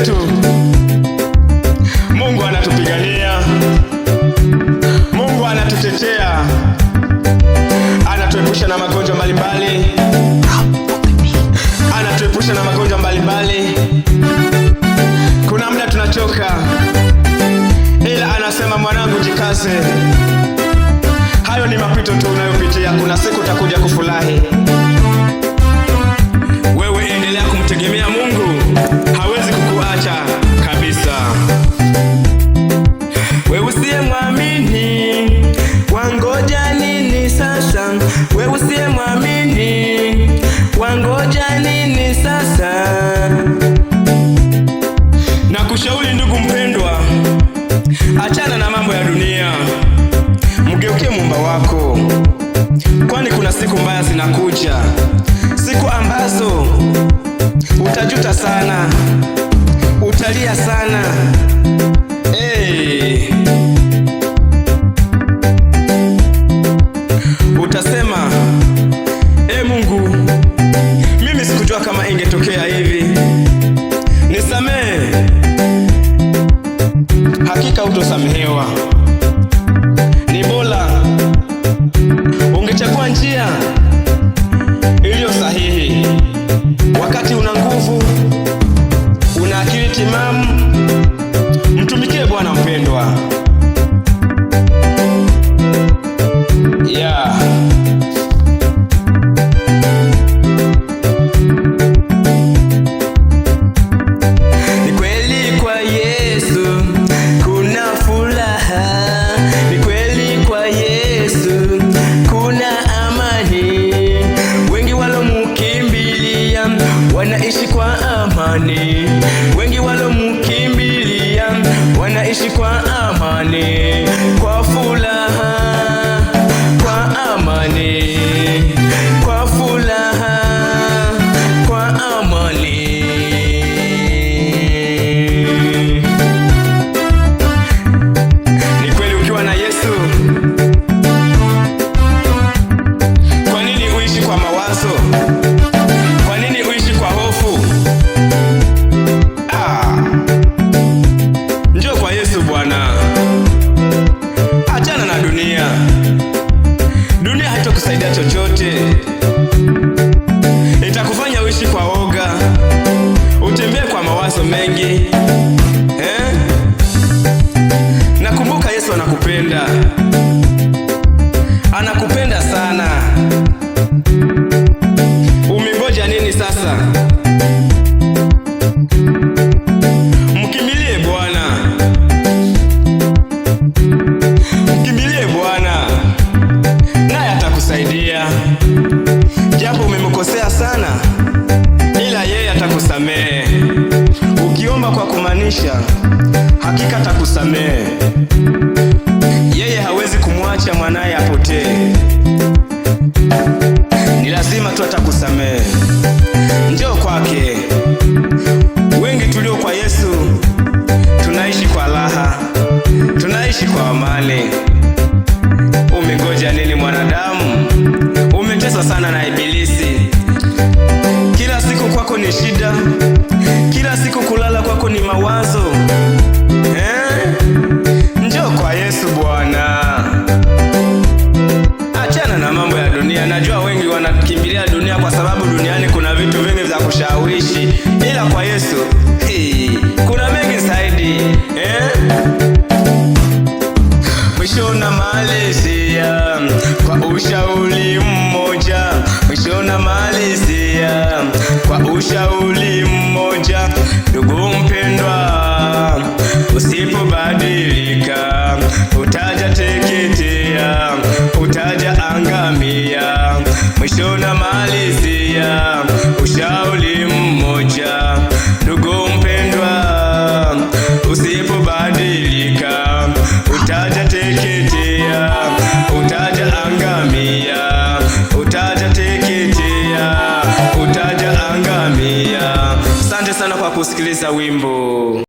zetu. Mungu anatupigania, Mungu anatutetea, anatuepusha na magonjwa mbalimbali, anatuepusha na magonjwa mbalimbali. Kuna muda tunachoka, ila anasema mwanangu, jikaze. Hayo ni mapito tu unayopitia, kuna siku utakuja kufurahi. Wewe endelea kumtegemea Mungu, hawezi kukuacha kabisa. Wewe usiye mwamini, wangoja nini sasa? Wewe usiye mwamini, wangoja nini sasa? Na kushauri ndugu mpendwa, achana na mambo ya dunia, mgeukie Muumba wako, kwani kuna siku mbaya zinakuja, siku ambazo utajuta sana, utalia sana. Utasema, Mungu, mimi sikujua kama ingetokea hivi, nisamehe. Hakika utosamehewa. Ni bora ungechagua njia iliyo sahihi. Wakati una nguvu, una akili timamu, mtumikie Bwana mpendwa. Ni kweli kwa Yesu kuna furaha, ni kweli kwa Yesu kuna amani. Wengi walomukimbilia wanaishi kwa amani, wengi walomukimbilia wanaishi kwa amani, kwa furaha, kwa amani, kwa furaha, kwa amani. Ni kweli ukiwa na Yesu, kwa nini uishi kwa mawazo? Kwa nini uishi kwa hofu? Njoo kwa Yesu Bwana. Achana na dunia. Dunia haitakusaidia chochote, itakufanya uishi kwa woga, utembee kwa mawazo mengi. Nakumbuka Yesu anakupenda, anakupenda sana. Umengoja nini sasa? Mkimbilie Bwana, mkimbilie Bwana, naye atakusaidia. Japo umemkosea sana, ila yeye atakusamehe. Ukiomba kwa kumaanisha, hakika atakusamehe. Yeye hawezi kumwacha mwanaye apotee, ni lazima tu atakusamehe. Njoo kwake. Wengi tulio kwa Yesu tunaishi kwa raha, tunaishi kwa amani. Umengoja nini mwanadamu? Umeteswa sana na Ibilisi. Kila siku kwako ni shida, kila siku kulala kwako ni mawazo. Njoo kwa Yesu Bwana. Achana na mambo ya dunia. Najua wengi wanakimbilia dunia kwa sababu duniani kuna vitu vingi vya kushawishi, ila kwa Yesu kuna mengi zaidi. Mwisho na malizia kwa ushauri mmoja, mwisho na malizia kwa ushauri mmoja. Ndugu mpendwa, usipobadilika utaja teketea, utaja angamia. Mwisho na malizia ushauri mmoja. Ndugu mpendwa, usipobadilika utaja teketea, utaja angamia, utaja teketea, utaja angamia. Asante sana kwa kusikiliza wimbo.